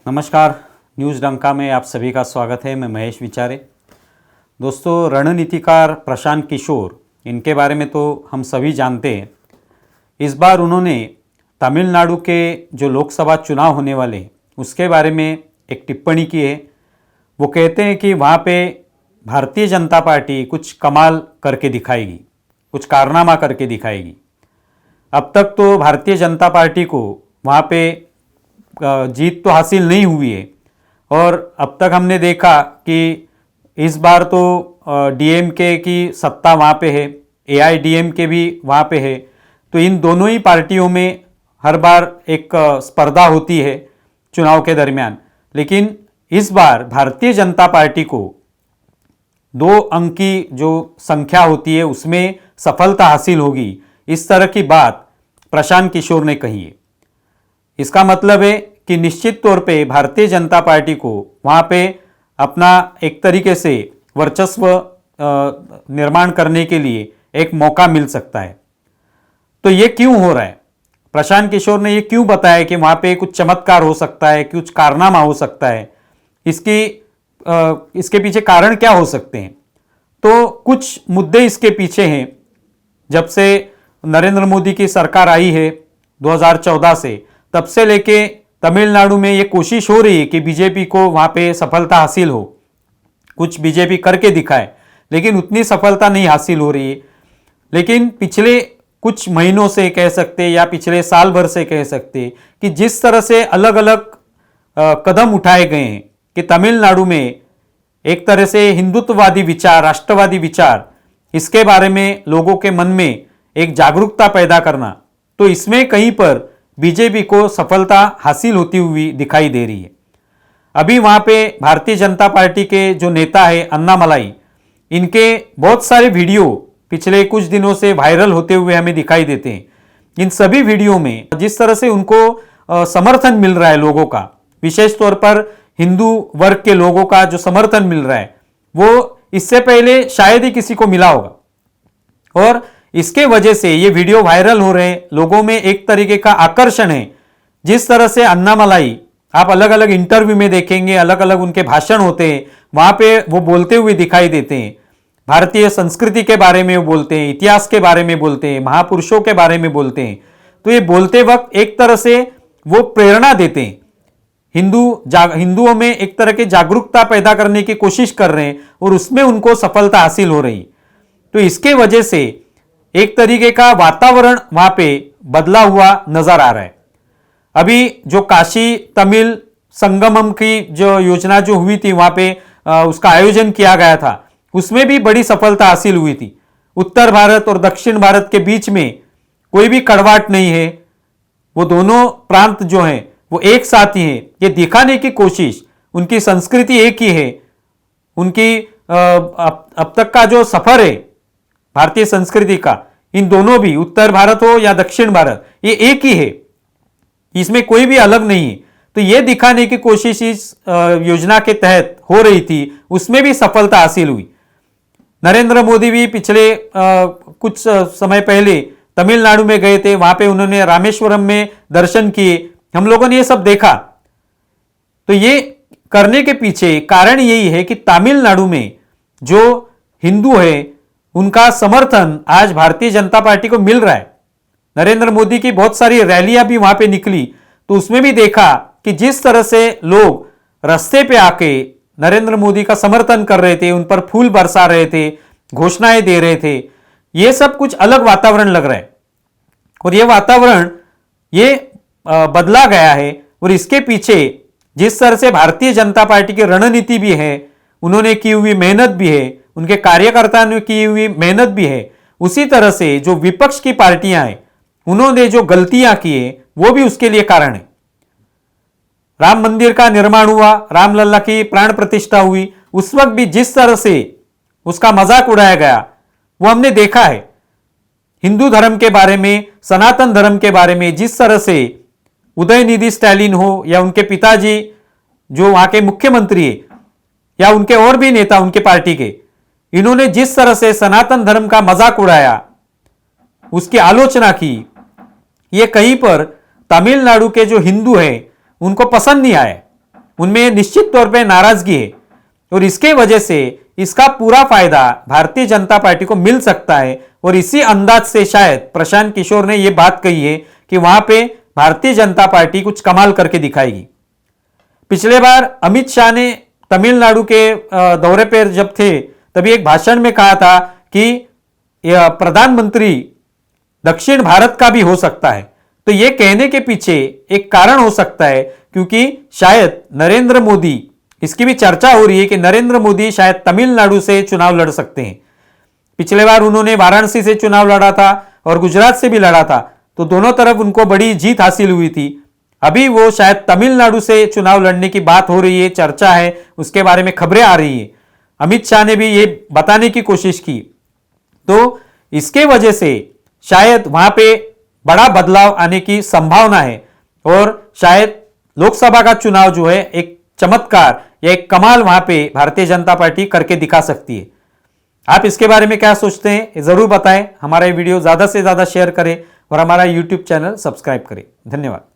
नमस्कार, न्यूज़ डंका में आप सभी का स्वागत है। मैं महेश विचारे। दोस्तों, रणनीतिकार प्रशांत किशोर, इनके बारे में तो हम सभी जानते हैं। इस बार उन्होंने तमिलनाडु के जो लोकसभा चुनाव होने वाले उसके बारे में एक टिप्पणी की है। वो कहते हैं कि वहाँ पे भारतीय जनता पार्टी कुछ कमाल करके दिखाएगी, कुछ कारनामा करके दिखाएगी। अब तक तो भारतीय जनता पार्टी को वहाँ पे जीत तो हासिल नहीं हुई है और अब तक हमने देखा कि इस बार तो डीएमके की सत्ता वहाँ पे है, एआईडीएमके भी वहाँ पे है। तो इन दोनों ही पार्टियों में हर बार एक स्पर्धा होती है चुनाव के दरमियान, लेकिन इस बार भारतीय जनता पार्टी को 2 अंक की जो संख्या होती है उसमें सफलता हासिल होगी, इस तरह की बात प्रशांत किशोर ने कही है। इसका मतलब है कि निश्चित तौर पे भारतीय जनता पार्टी को वहाँ पे अपना एक तरीके से वर्चस्व निर्माण करने के लिए एक मौका मिल सकता है। तो ये क्यों हो रहा है? प्रशांत किशोर ने ये क्यों बताया कि वहाँ पे कुछ चमत्कार हो सकता है, कुछ कारनामा हो सकता है? इसके पीछे कारण क्या हो सकते हैं? तो कुछ मुद्दे इसके पीछे हैं। जब से नरेंद्र मोदी की सरकार आई है 2014 से, तब से लेके तमिलनाडु में ये कोशिश हो रही है कि बीजेपी को वहाँ पे सफलता हासिल हो, कुछ बीजेपी करके दिखाए, लेकिन उतनी सफलता नहीं हासिल हो रही है। लेकिन पिछले कुछ महीनों से कह सकते या पिछले साल भर से कह सकते कि जिस तरह से अलग अलग कदम उठाए गए हैं कि तमिलनाडु में एक तरह से हिंदुत्ववादी विचार, राष्ट्रवादी विचार, इसके बारे में लोगों के मन में एक जागरूकता पैदा करना, तो इसमें कहीं पर बीजेपी को सफलता हासिल होती हुई दिखाई दे रही है। अभी वहाँ पे भारतीय जनता पार्टी के जो नेता है अन्नामलाई, इनके बहुत सारे वीडियो पिछले कुछ दिनों से वायरल होते हुए हमें दिखाई देते हैं। इन सभी वीडियो में जिस तरह से उनको समर्थन मिल रहा है लोगों का, विशेष तौर पर हिंदू वर्ग के लोगों का जो समर्थन मिल रहा है, वो इससे पहले शायद ही किसी को मिला होगा। और इसके वजह से ये वीडियो वायरल हो रहे हैं, लोगों में एक तरीके का आकर्षण है। जिस तरह से अन्नामलाई आप अलग अलग इंटरव्यू में देखेंगे, अलग अलग उनके भाषण होते हैं, वहां पे वो बोलते हुए दिखाई देते हैं। भारतीय संस्कृति के बारे में वो बोलते हैं, इतिहास के बारे में बोलते हैं, महापुरुषों के बारे में बोलते हैं। तो ये बोलते वक्त एक तरह से वो प्रेरणा देते हैं, हिंदुओं में एक तरह की जागरूकता पैदा करने की कोशिश कर रहे हैं और उसमें उनको सफलता हासिल हो रही। तो इसके वजह से एक तरीके का वातावरण वहां पे बदला हुआ नजर आ रहा है। अभी जो काशी तमिल संगमम की जो योजना जो हुई थी, वहां पे उसका आयोजन किया गया था, उसमें भी बड़ी सफलता हासिल हुई थी। उत्तर भारत और दक्षिण भारत के बीच में कोई भी कड़वाहट नहीं है, वो दोनों प्रांत जो हैं वो एक साथ ही हैं। ये दिखाने की कोशिश, उनकी संस्कृति एक ही है, उनकी अब तक का जो सफर है भारतीय संस्कृति का, इन दोनों भी, उत्तर भारत हो या दक्षिण भारत, ये एक ही है, इसमें कोई भी अलग नहीं है। तो ये दिखाने की कोशिश इस योजना के तहत हो रही थी, उसमें भी सफलता हासिल हुई। नरेंद्र मोदी भी पिछले कुछ समय पहले तमिलनाडु में गए थे, वहां पे उन्होंने रामेश्वरम में दर्शन किए, हम लोगों ने ये सब देखा। तो ये करने के पीछे कारण यही है कि तमिलनाडु में जो हिंदू है उनका समर्थन आज भारतीय जनता पार्टी को मिल रहा है। नरेंद्र मोदी की बहुत सारी रैलियां भी वहां पे निकली, तो उसमें भी देखा कि जिस तरह से लोग रास्ते पे आके नरेंद्र मोदी का समर्थन कर रहे थे, उन पर फूल बरसा रहे थे, घोषणाएं दे रहे थे, ये सब कुछ अलग वातावरण लग रहा है। और ये वातावरण ये बदला गया है। और इसके पीछे जिस तरह से भारतीय जनता पार्टी की रणनीति भी है, उन्होंने की हुई मेहनत भी है, उनके कार्यकर्ताओं ने की हुई मेहनत भी है, उसी तरह से जो विपक्ष की पार्टियां हैं उन्होंने जो गलतियां की है वो भी उसके लिए कारण है। राम मंदिर का निर्माण हुआ, रामलला की प्राण प्रतिष्ठा हुई, उस वक्त भी जिस तरह से उसका मजाक उड़ाया गया वो हमने देखा है। हिंदू धर्म के बारे में, सनातन धर्म के बारे में जिस तरह से उदयनिधि स्टैलिन हो या उनके पिताजी जो वहां के मुख्यमंत्री है या उनके और भी नेता उनके पार्टी के, इन्होंने जिस तरह से सनातन धर्म का मजाक उड़ाया, उसकी आलोचना की, ये कहीं पर तमिलनाडु के जो हिंदू हैं उनको पसंद नहीं आए। उनमें निश्चित तौर पे नाराजगी है और इसके वजह से इसका पूरा फायदा भारतीय जनता पार्टी को मिल सकता है। और इसी अंदाज से शायद प्रशांत किशोर ने यह बात कही है कि वहां पे भारतीय जनता पार्टी कुछ कमाल करके दिखाएगी। पिछले बार अमित शाह ने तमिलनाडु के दौरे पर जब थे तभी एक भाषण में कहा था कि प्रधानमंत्री दक्षिण भारत का भी हो सकता है। तो यह कहने के पीछे एक कारण हो सकता है क्योंकि शायद नरेंद्र मोदी, इसकी भी चर्चा हो रही है कि नरेंद्र मोदी शायद तमिलनाडु से चुनाव लड़ सकते हैं। पिछले बार उन्होंने वाराणसी से चुनाव लड़ा था और गुजरात से भी लड़ा था, तो दोनों तरफ उनको बड़ी जीत हासिल हुई थी। अभी वो शायद तमिलनाडु से चुनाव लड़ने की बात हो रही है, चर्चा है, उसके बारे में खबरें आ रही है। अमित शाह ने भी ये बताने की कोशिश की, तो इसके वजह से शायद वहां पे बड़ा बदलाव आने की संभावना है और शायद लोकसभा का चुनाव जो है एक चमत्कार या एक कमाल वहां पे भारतीय जनता पार्टी करके दिखा सकती है। आप इसके बारे में क्या सोचते हैं जरूर बताएं। हमारा ये वीडियो ज्यादा से ज्यादा शेयर करें और हमारा यूट्यूब चैनल सब्सक्राइब करें। धन्यवाद।